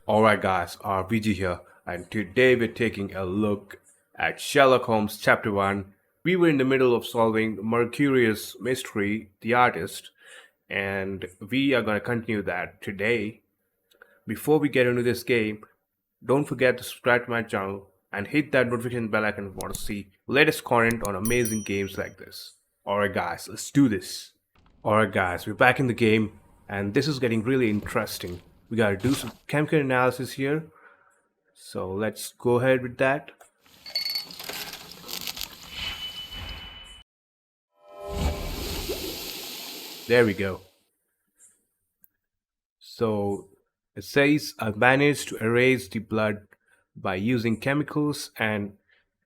Alright, guys, RBG here, and today we're taking a look at Sherlock Holmes Chapter One. We were in the middle of solving Mercurius Mystery, the artist, and we are going to continue that today. Before we get into this game, don't forget to subscribe to my channel and hit that notification bell icon if you want to see latest content on amazing games like this. Alright, guys, let's do this. Alright guys, we're back in the game and this is getting really interesting. We gotta do some chemical analysis here. So let's go ahead with that. There we go. So it says I managed to erase the blood by using chemicals, and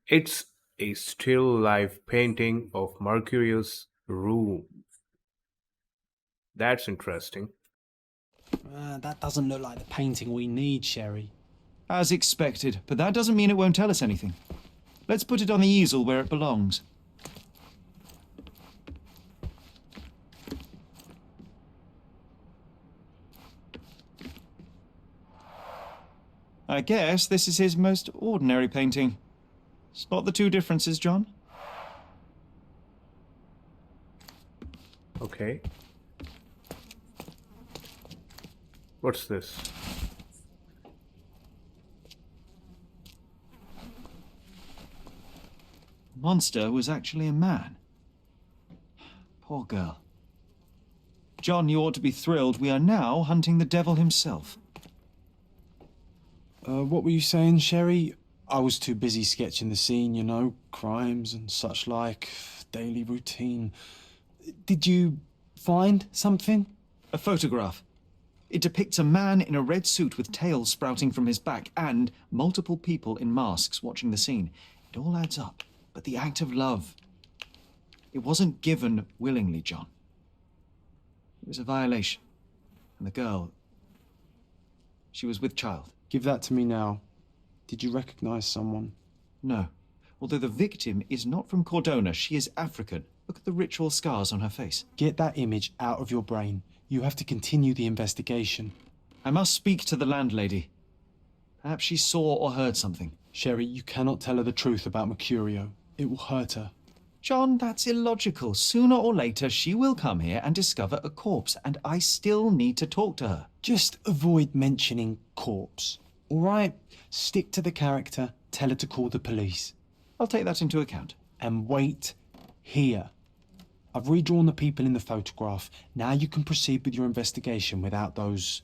it's a still life painting of Mercurius' room. That's interesting. That doesn't look like the painting we need, Sherry. As expected, but that doesn't mean it won't tell us anything. Let's put it on the easel where it belongs. I guess this is his most ordinary painting. Spot the two differences, John? Okay. What's this? The monster was actually a man. Poor girl. John, you ought to be thrilled. We are now hunting the devil himself. What were you saying, Sherry? I was too busy sketching the scene, you know, crimes and such like, daily routine. Did you find something? A photograph. It depicts a man in a red suit with tails sprouting from his back and multiple people in masks watching the scene. It all adds up. But the act of love, it wasn't given willingly, John. It was a violation. And the girl, she was with child. Give that to me now. Did you recognize someone? No. Although the victim is not from Cordona, she is African. Look at the ritual scars on her face. Get that image out of your brain. You have to continue the investigation. I must speak to the landlady. Perhaps she saw or heard something. Sherry, you cannot tell her the truth about Mercurio. It will hurt her. John, that's illogical. Sooner or later, she will come here and discover a corpse, and I still need to talk to her. Just avoid mentioning corpse, all right? Stick to the character, tell her to call the police. I'll take that into account. And wait here. I've redrawn the people in the photograph. Now you can proceed with your investigation without those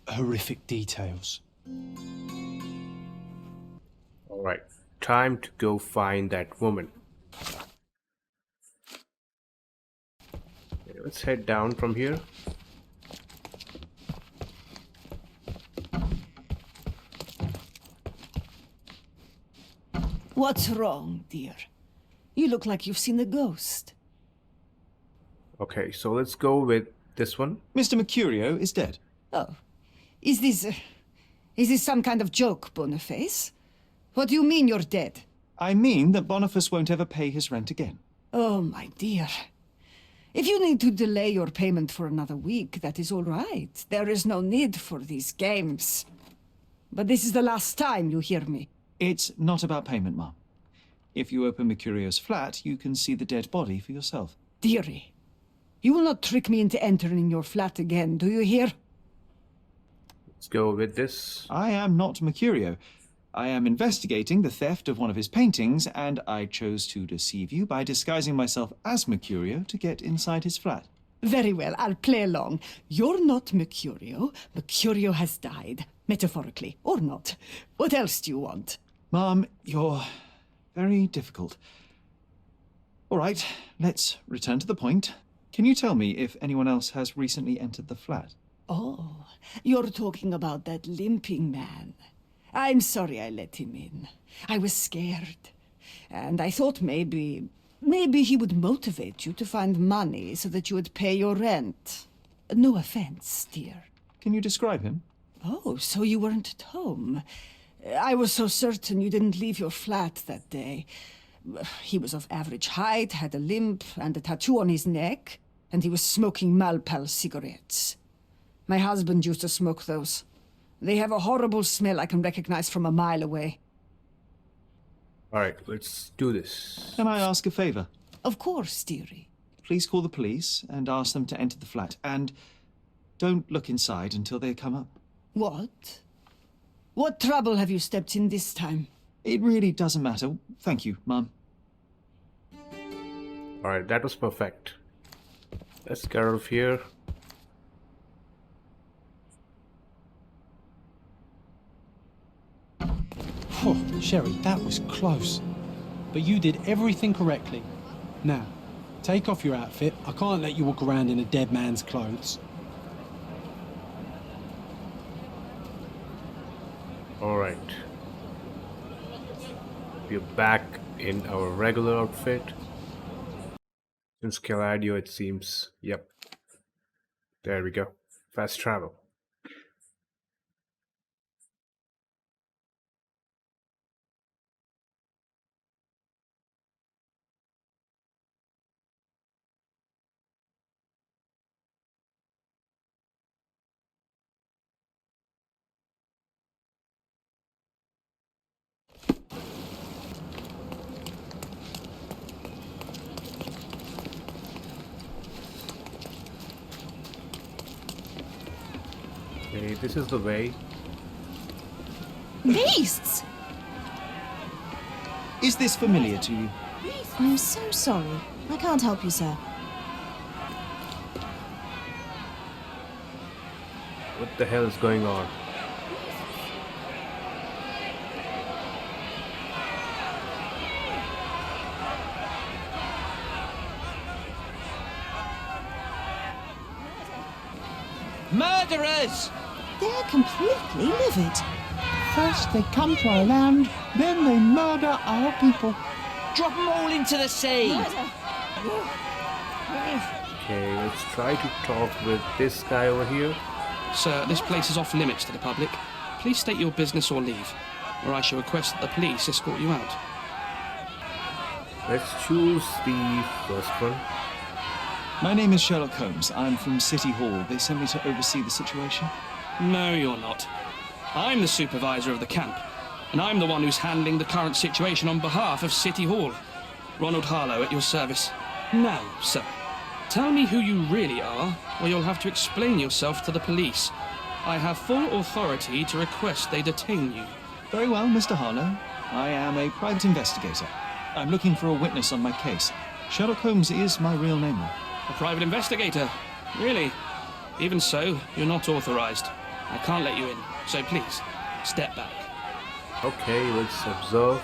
horrific details. Alright, time to go find that woman. Okay, let's head down from here. What's wrong, dear? You look like you've seen a ghost. Okay, so let's go with this one. Mr. Mercurio is dead. Oh, is this some kind of joke, Boniface? What do you mean you're dead? I mean that Boniface won't ever pay his rent again. Oh, my dear. If you need to delay your payment for another week, that is all right. There is no need for these games. But this is the last time you hear me. It's not about payment, Mum. If you open Mercurio's flat, you can see the dead body for yourself. Dearie, you will not trick me into entering your flat again, do you hear? Let's go with this. I am not Mercurio. I am investigating the theft of one of his paintings, and I chose to deceive you by disguising myself as Mercurio to get inside his flat. Very well, I'll play along. You're not Mercurio. Mercurio has died, metaphorically, or not. What else do you want? Mom, you're very difficult. All right, let's return to the point. Can you tell me if anyone else has recently entered the flat? Oh, you're talking about that limping man. I'm sorry I let him in. I was scared. And I thought maybe he would motivate you to find money so that you would pay your rent. No offense, dear. Can you describe him? Oh, so you weren't at home. I was so certain you didn't leave your flat that day. He was of average height, had a limp and a tattoo on his neck, and he was smoking Malpal cigarettes. My husband used to smoke those. They have a horrible smell I can recognize from a mile away. Alright, let's do this. Can I ask a favor? Of course, dearie. Please call the police and ask them to enter the flat. And don't look inside until they come up. What? What trouble have you stepped in this time? It really doesn't matter. Thank you, Mum. Alright, that was perfect. Let's get out of here. Oh, Sherry, that was close. But you did everything correctly. Now, take off your outfit. I can't let you walk around in a dead man's clothes. Alright. We're back in our regular outfit. In Scaladio, it seems. Yep. There we go. Fast travel. Okay, this is the way. Beasts! Is this familiar to you? I'm so sorry. I can't help you, sir. What the hell is going on? Murderers! They're completely livid. First they come to our land, then they murder our people. Drop them all into the sea! Okay, let's try to talk with this guy over here. Sir, this place is off limits to the public. Please state your business or leave, or I shall request that the police escort you out. Let's choose the first one. My name is Sherlock Holmes. I'm from City Hall. They sent me to oversee the situation. No, you're not. I'm the supervisor of the camp, and I'm the one who's handling the current situation on behalf of City Hall. Ronald Harlow at your service. Now, sir, tell me who you really are, or you'll have to explain yourself to the police. I have full authority to request they detain you. Very well, Mr. Harlow. I am a private investigator. I'm looking for a witness on my case. Sherlock Holmes is my real name, though. A private investigator? Really? Even so, you're not authorized. I can't let you in, so please, step back. Okay, let's observe.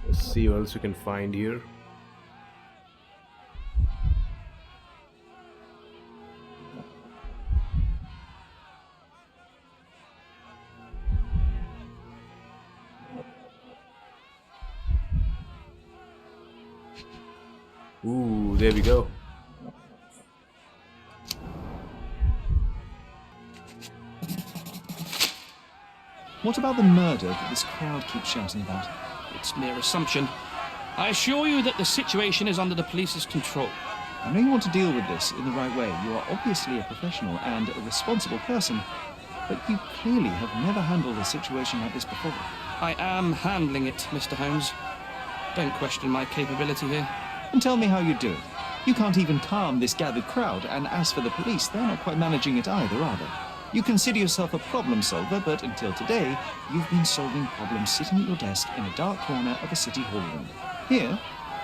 Let's see what else we can find here. Ooh, there we go. What about the murder that this crowd keeps shouting about? It's mere assumption. I assure you that the situation is under the police's control. I know you want to deal with this in the right way. You are obviously a professional and a responsible person, but you clearly have never handled a situation like this before. I am handling it, Mr. Holmes. Don't question my capability here. And tell me how you do it. You can't even calm this gathered crowd, and as for the police, they're not quite managing it either, are they? You consider yourself a problem solver, but until today, you've been solving problems sitting at your desk in a dark corner of a city hall room. Here,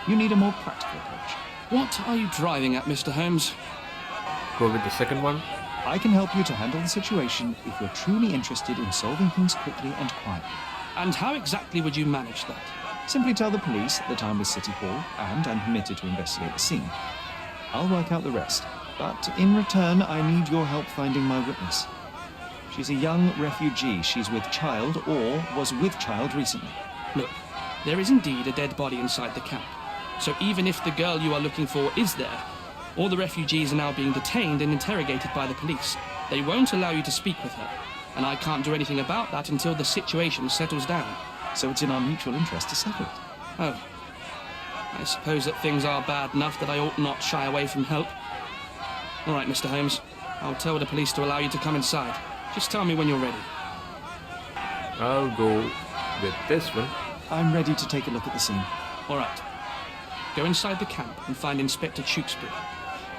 you need a more practical approach. What are you driving at, Mr. Holmes? Go with the second one. I can help you to handle the situation if you're truly interested in solving things quickly and quietly. And how exactly would you manage that? Simply tell the police that I'm with City Hall and I'm permitted to investigate the scene. I'll work out the rest, but in return, I need your help finding my witness. She's a young refugee. She's with child or was with child recently. Look, there is indeed a dead body inside the camp. So even if the girl you are looking for is there, all the refugees are now being detained and interrogated by the police. They won't allow you to speak with her, and I can't do anything about that until the situation settles down. So it's in our mutual interest to settle it. Oh. I suppose that things are bad enough that I ought not shy away from help. All right, Mr. Holmes. I'll tell the police to allow you to come inside. Just tell me when you're ready. I'll go with this one. I'm ready to take a look at the scene. All right. Go inside the camp and find Inspector Tewkesbury.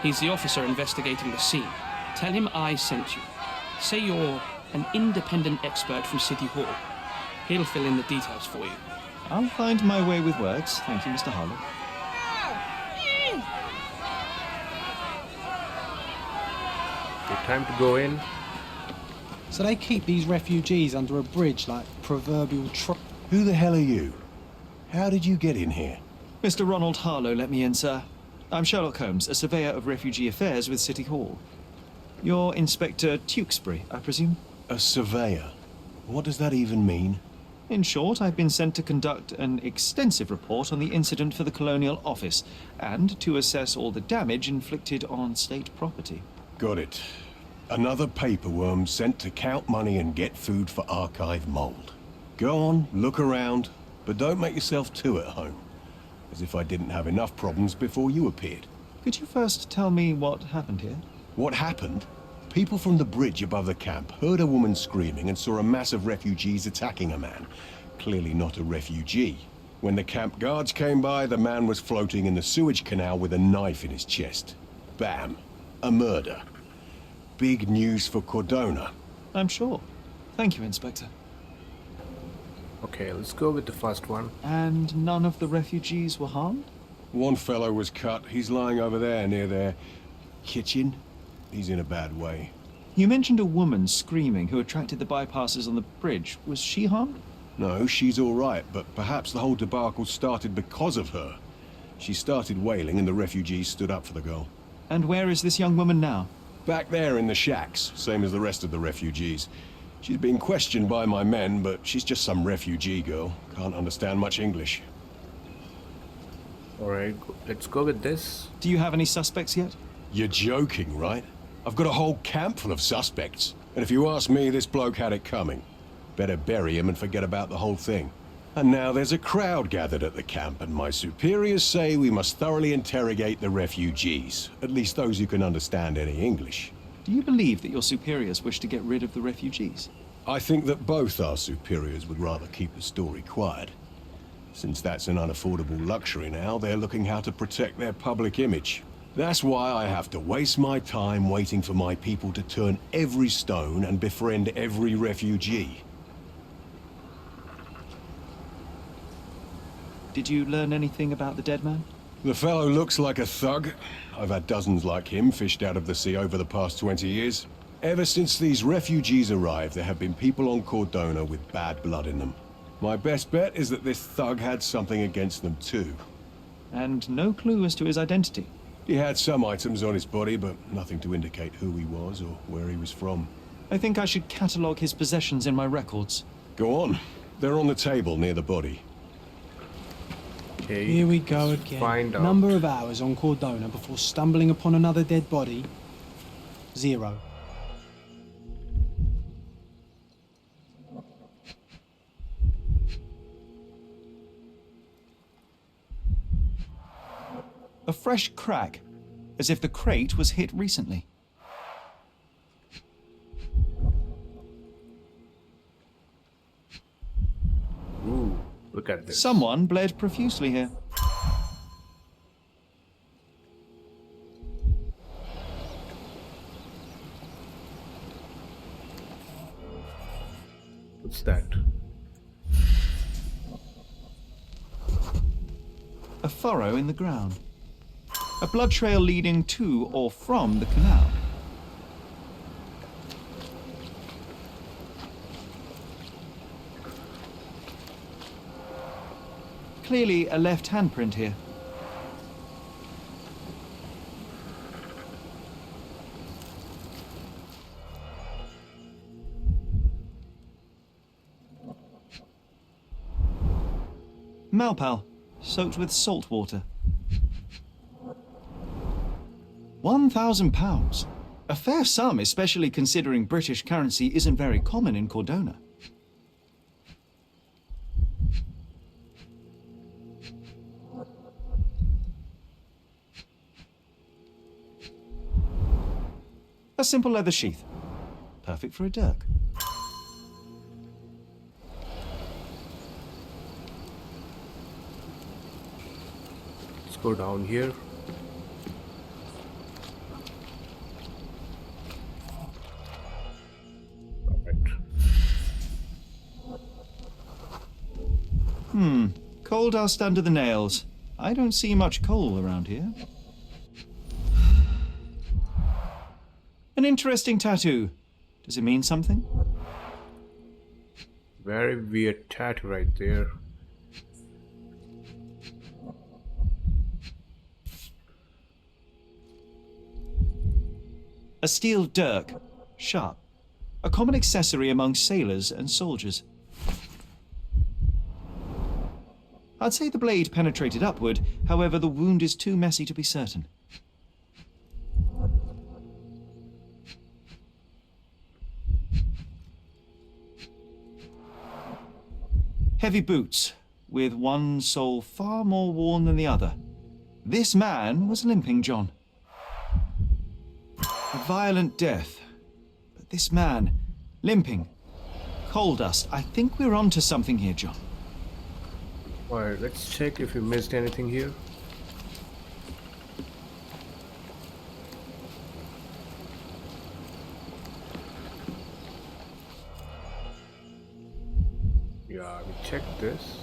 He's the officer investigating the scene. Tell him I sent you. Say you're an independent expert from City Hall. He'll fill in the details for you. I'll find my way with words. Thank you, Mr. Harlow. Okay, time to go in. So they keep these refugees under a bridge like proverbial Who the hell are you? How did you get in here? Mr. Ronald Harlow let me in, sir. I'm Sherlock Holmes, a surveyor of refugee affairs with City Hall. You're Inspector Tewkesbury, I presume? A surveyor? What does that even mean? In short, I've been sent to conduct an extensive report on the incident for the Colonial Office and to assess all the damage inflicted on state property. Got it. Another paperworm sent to count money and get food for archive mold. Go on, look around, but don't make yourself too at home. As if I didn't have enough problems before you appeared. Could you first tell me what happened here? What happened? People from the bridge above the camp heard a woman screaming and saw a mass of refugees attacking a man. Clearly not a refugee. When the camp guards came by, the man was floating in the sewage canal with a knife in his chest. Bam. A murder. Big news for Cordona. I'm sure. Thank you, Inspector. Okay, let's go with the first one. And none of the refugees were harmed? One fellow was cut. He's lying over there near their kitchen. He's in a bad way. You mentioned a woman screaming who attracted the bypassers on the bridge. Was she harmed? No, she's all right, but perhaps the whole debacle started because of her. She started wailing and the refugees stood up for the girl. And where is this young woman now? Back there in the shacks, same as the rest of the refugees. She's being questioned by my men, but she's just some refugee girl. Can't understand much English. Alright, let's go with this. Do you have any suspects yet? You're joking, right? I've got a whole camp full of suspects. And if you ask me, this bloke had it coming. Better bury him and forget about the whole thing. And now there's a crowd gathered at the camp, and my superiors say we must thoroughly interrogate the refugees. At least those who can understand any English. Do you believe that your superiors wish to get rid of the refugees? I think that both our superiors would rather keep the story quiet. Since that's an unaffordable luxury now, they're looking how to protect their public image. That's why I have to waste my time waiting for my people to turn every stone and befriend every refugee. Did you learn anything about the dead man? The fellow looks like a thug. I've had dozens like him fished out of the sea over the past 20 years. Ever since these refugees arrived, there have been people on Cordona with bad blood in them. My best bet is that this thug had something against them too. And no clue as to his identity? He had some items on his body, but nothing to indicate who he was or where he was from. I think I should catalogue his possessions in my records. Go on. They're on the table near the body. Okay, Here we go again. find out. Number of hours on Cordona before stumbling upon another dead body. 0. A fresh crack, as if the crate was hit recently. Ooh, look at this. Someone bled profusely here. What's that? A furrow in the ground. A blood trail leading to or from the canal. clearly a left handprint here. Malpal, soaked with salt water. £1,000. A fair sum, especially considering British currency isn't very common in Cordona. A simple leather sheath. Perfect for a dirk. Let's go down here. Coal dust under the nails. I don't see much coal around here. An interesting tattoo. Does it mean something? Very weird tattoo right there. A steel dirk. Sharp. A common accessory among sailors and soldiers. I'd say the blade penetrated upward, however the wound is too messy to be certain. Heavy boots, with one sole far more worn than the other. This man was limping John. A violent death. But this man, limping. Coal dust. I think we're onto something here, John. Alright, let's check if we missed anything here. Yeah, we checked this.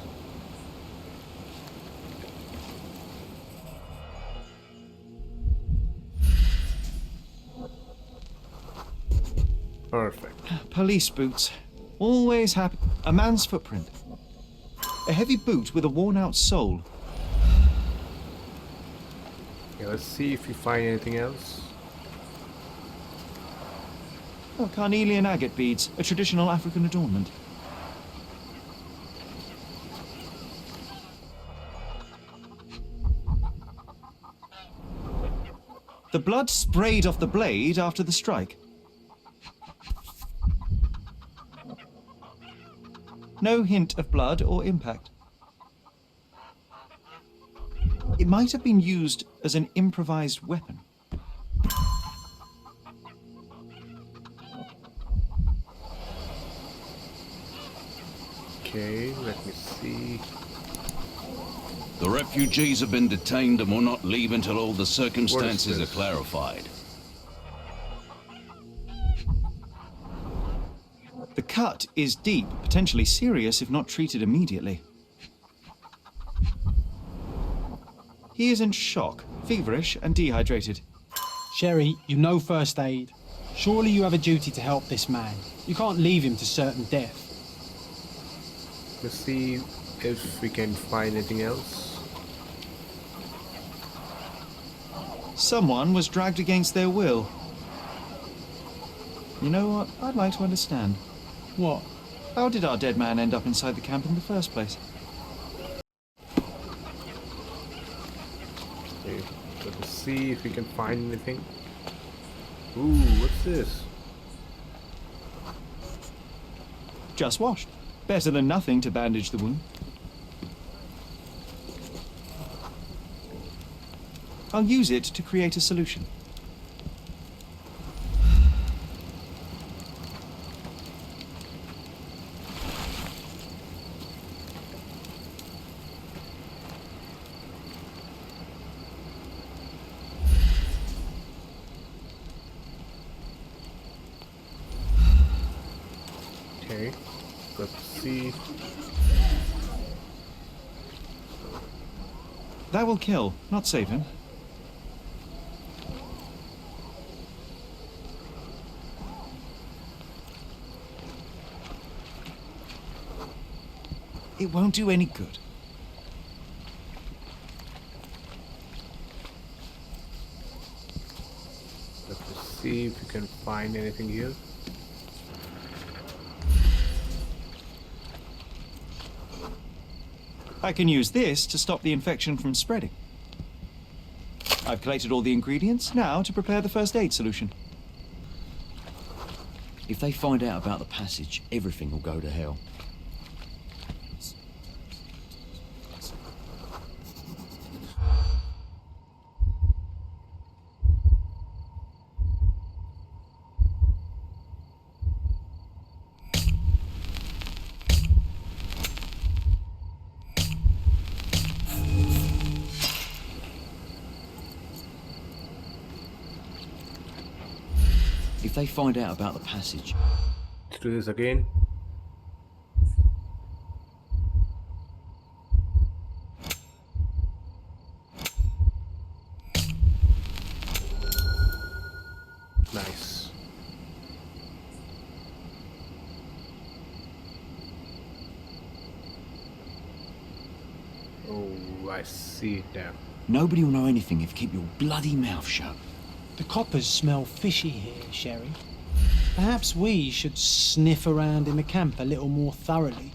Perfect. Police boots. Always happy. A man's footprint. A heavy boot with a worn-out sole. Yeah, let's see if we find anything else. Oh, carnelian agate beads, a traditional African adornment. The blood sprayed off the blade after the strike. No hint of blood or impact. It might have been used as an improvised weapon. Okay, let me see. The refugees have been detained and will not leave until all the circumstances are this? clarified. The cut is deep, potentially serious if not treated immediately. He is in shock, feverish and dehydrated. Sherry, you know first aid. Surely you have a duty to help this man. You can't leave him to certain death. Let's see if we can find anything else. Someone was dragged against their will. You know what? I'd like to understand. What? How did our dead man end up inside the camp in the first place? Okay, let's see if we can find anything. Ooh, what's this? Just washed. Better than nothing to bandage the wound. I'll use it to create a solution. Okay, let's see. That will kill, not save him. It won't do any good. see if we can find anything here. I can use this to stop the infection from spreading. I've collated all the ingredients, now to prepare the first aid solution. If they find out about the passage, everything will go to hell. If they find out about the passage... Let's do this again. Nice. Oh, I see it now. Nobody will know anything if you keep your bloody mouth shut. The coppers smell fishy here, Sherry. Perhaps we should sniff around in the camp a little more thoroughly.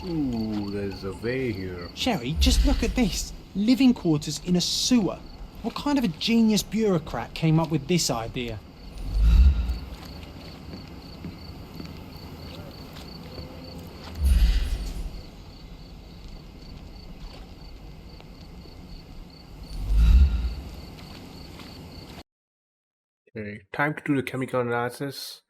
Ooh, there's a way here. Sherry, just look at this. Living quarters in a sewer. What kind of a genius bureaucrat came up with this idea? Okay, time to do the chemical analysis.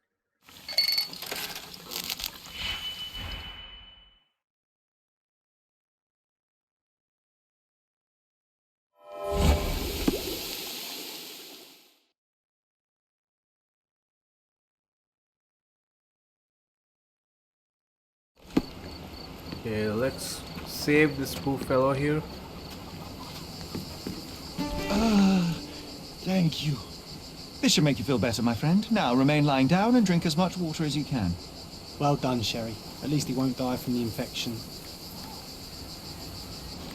Okay, let's save this poor fellow here. Thank you. This should make you feel better, my friend. Now remain lying down and drink as much water as you can. Well done, Sherry. At least he won't die from the infection.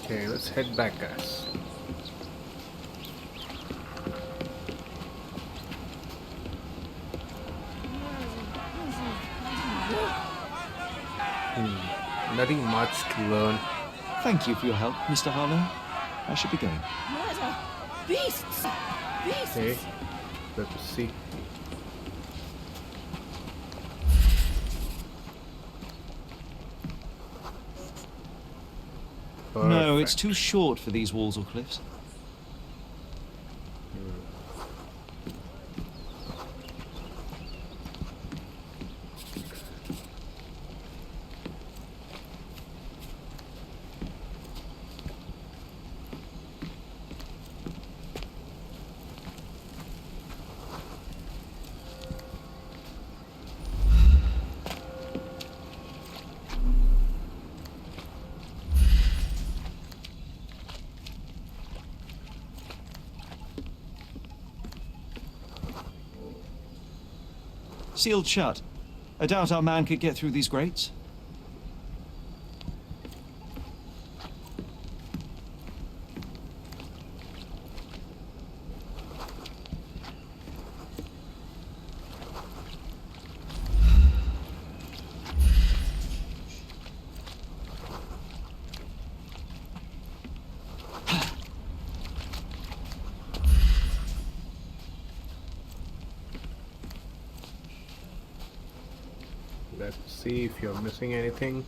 Okay, let's head back, guys. Nothing much to learn. Thank you for your help, Mr. Harlow. I should be going. Murder! Beasts! Beasts! Okay, let's see. No, it's Perfect. too short for these walls or cliffs. Sealed shut. I doubt our man could get through these grates. Let's see if you're missing anything.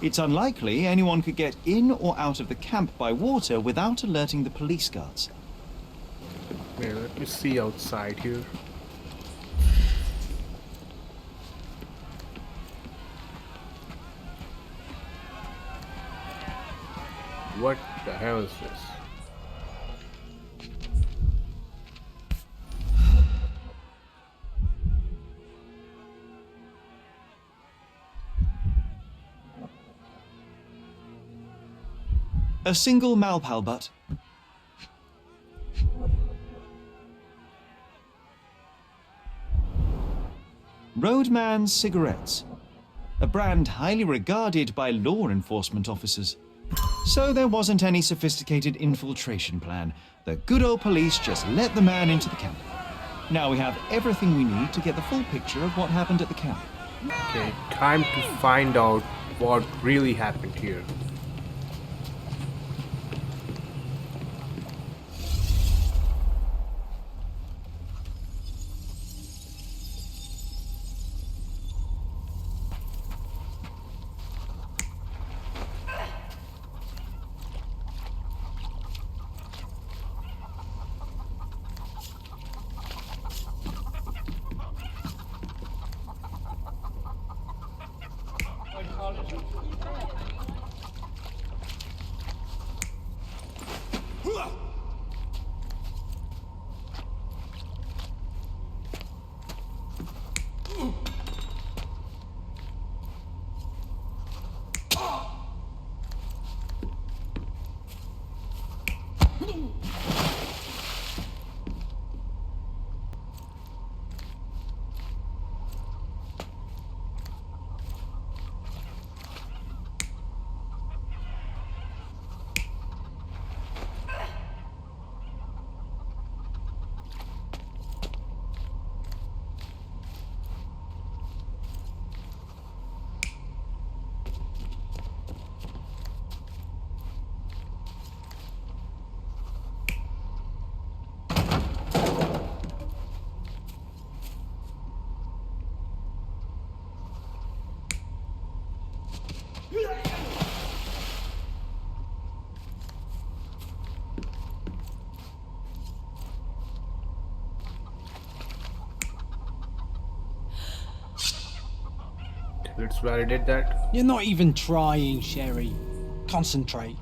It's unlikely anyone could get in or out of the camp by water without alerting the police guards. Okay, let me see outside here. What the hell is this? A single Malpal butt. Roadman cigarettes, a brand highly regarded by law enforcement officers. So there wasn't any sophisticated infiltration plan. The good old police just let the man into the camp. Now we have everything we need to get the full picture of what happened at the camp. Okay, time to find out what really happened here. Let's validate that. You're not even trying, Sherry. Concentrate.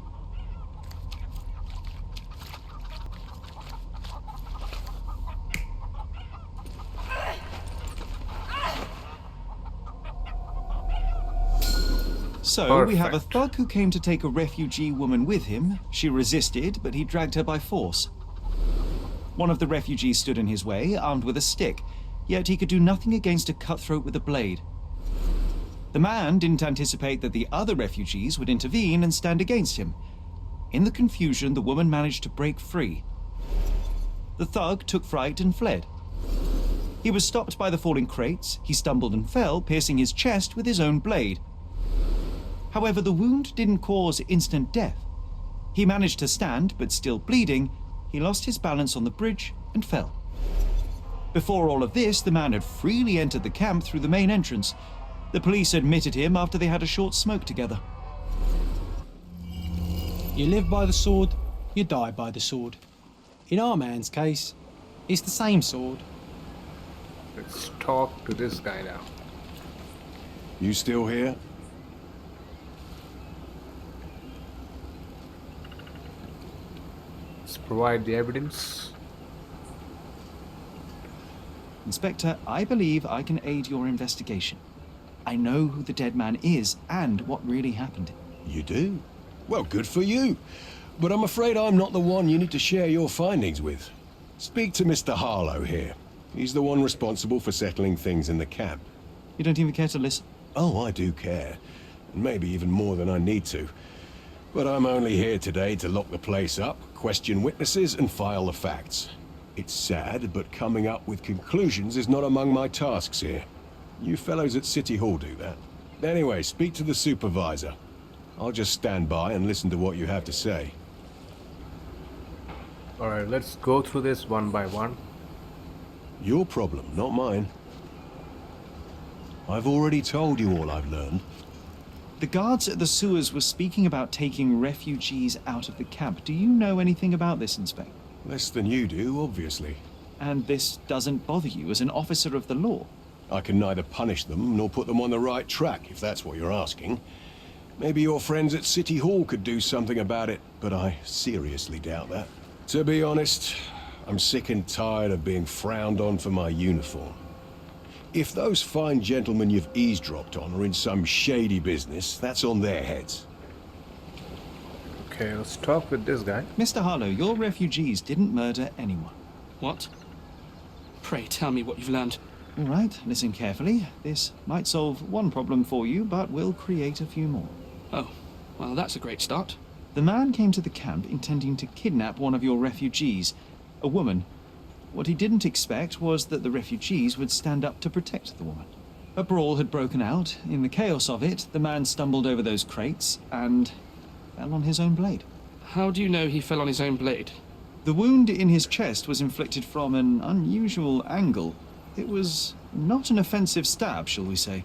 So we have a Perfect. thug who came to take a refugee woman with him. She resisted, but he dragged her by force. One of the refugees stood in his way, armed with a stick, yet he could do nothing against a cutthroat with a blade. The man didn't anticipate that the other refugees would intervene and stand against him. In the confusion, the woman managed to break free. The thug took fright and fled. He was stopped by the falling crates. He stumbled and fell, piercing his chest with his own blade. However, the wound didn't cause instant death. He managed to stand, but still bleeding, he lost his balance on the bridge and fell. Before all of this, the man had freely entered the camp through the main entrance. The police admitted him after they had a short smoke together. You live by the sword, you die by the sword. In our man's case, it's the same sword. Let's talk to this guy now. You still here? Let's provide the evidence. Inspector, I believe I can aid your investigation. I know who the dead man is and what really happened. You do? Well, good for you. But I'm afraid I'm not the one you need to share your findings with. Speak to Mr. Harlow here. He's the one responsible for settling things in the camp. You don't even care to listen? Oh, I do care. And maybe even more than I need to. But I'm only here today to lock the place up, question witnesses, and file the facts. It's sad, but coming up with conclusions is not among my tasks here. You fellows at City Hall do that. Anyway, speak to the supervisor. I'll just stand by and listen to what you have to say. Alright, let's go through this one by one. Your problem, not mine. I've already told you all I've learned. The guards at the sewers were speaking about taking refugees out of the camp. Do you know anything about this, Inspector? Less than you do, obviously. And this doesn't bother you as an officer of the law? I can neither punish them nor put them on the right track, if that's what you're asking. Maybe your friends at City Hall could do something about it, but I seriously doubt that. To be honest, I'm sick and tired of being frowned on for my uniform. If those fine gentlemen you've eavesdropped on are in some shady business, that's on their heads. Okay, let's talk with this guy. Mr. Harlow, your refugees didn't murder anyone. What? Pray tell me what you've learned. All right, listen carefully. This might solve one problem for you, but will create a few more. Oh, well, that's a great start. The man came to the camp intending to kidnap one of your refugees, a woman. What he didn't expect was that the refugees would stand up to protect the woman. A brawl had broken out. In the chaos of it, the man stumbled over those crates and fell on his own blade. How do you know he fell on his own blade? The wound in his chest was inflicted from an unusual angle. It was not an offensive stab, shall we say.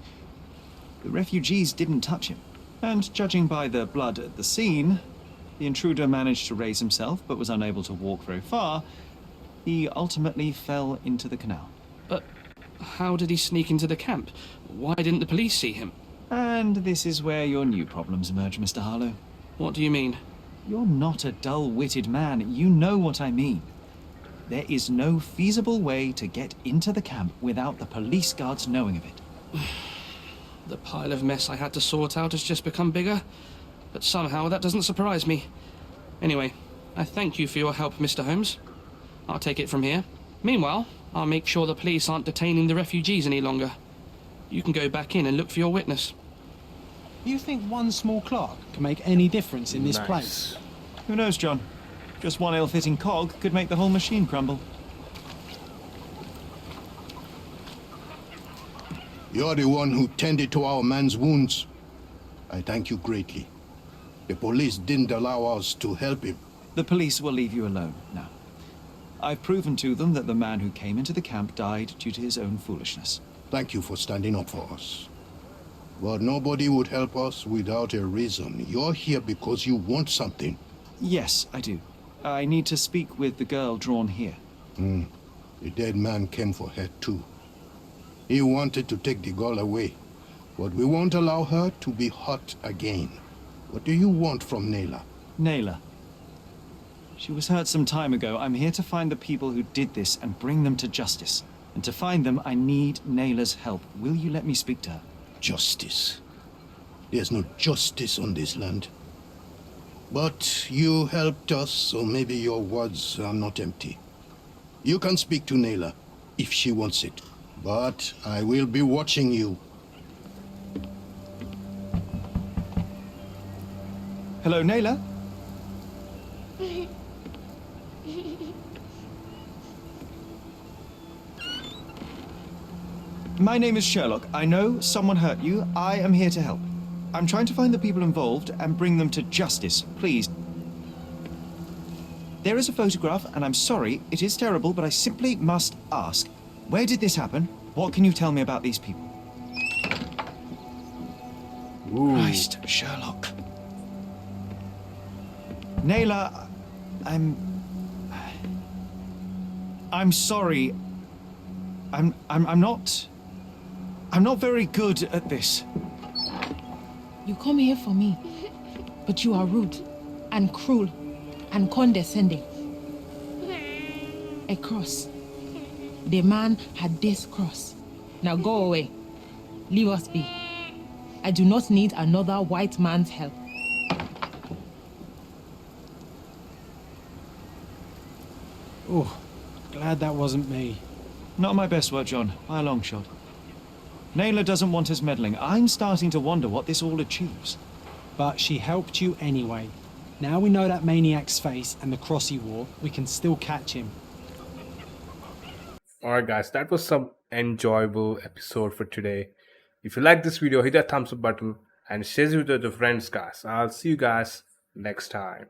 The refugees didn't touch him. And judging by the blood at the scene, the intruder managed to raise himself but was unable to walk very far. He ultimately fell into the canal. But how did he sneak into the camp? Why didn't the police see him? And this is where your new problems emerge, Mr. Harlow. What do you mean? You're not a dull-witted man. You know what I mean. There is no feasible way to get into the camp without the police guards knowing of it. The pile of mess I had to sort out has just become bigger, but somehow that doesn't surprise me. Anyway, I thank you for your help, Mr. Holmes. I'll take it from here. Meanwhile, I'll make sure the police aren't detaining the refugees any longer. You can go back in and look for your witness. You think one small clock can make any difference in this Nice. place? Who knows, John? Just one ill-fitting cog could make the whole machine crumble. You're the one who tended to our man's wounds. I thank you greatly. The police didn't allow us to help him. The police will leave you alone now. I've proven to them that the man who came into the camp died due to his own foolishness. Thank you for standing up for us. But nobody would help us without a reason. You're here because you want something. Yes, I do. I need to speak with the girl drawn here. The dead man came for her too. He wanted to take the girl away, but we won't allow her to be hurt again. What do you want from Naylor? Naylor. She was hurt some time ago. I'm here to find the people who did this and bring them to justice. And to find them, I need Naylor's help. Will you let me speak to her? Justice. There's no justice on this land. But you helped us, so maybe your words are not empty. You can speak to Naylor if she wants it. But I will be watching you. Hello, Naylor? My name is Sherlock. I know someone hurt you. I am here to help. I'm trying to find the people involved and bring them to justice. Please. There is a photograph, and I'm sorry, it is terrible, but I simply must ask. Where did this happen? What can you tell me about these people? Christ, Sherlock. Naylor, I'm sorry. I'm not very good at this. You come here for me, but you are rude and cruel and condescending. A cross. The man had this cross. Now go away. Leave us be. I do not need another white man's help. Oh, glad that wasn't me. Not my best work, John, by a long shot. Naylor doesn't want us meddling. I'm starting to wonder what this all achieves. But she helped you anyway. Now we know that maniac's face and the cross he wore, we can still catch him. Alright guys, that was some enjoyable episode for today. If you like this video, hit that thumbs up button and share it with your friends guys. I'll see you guys next time.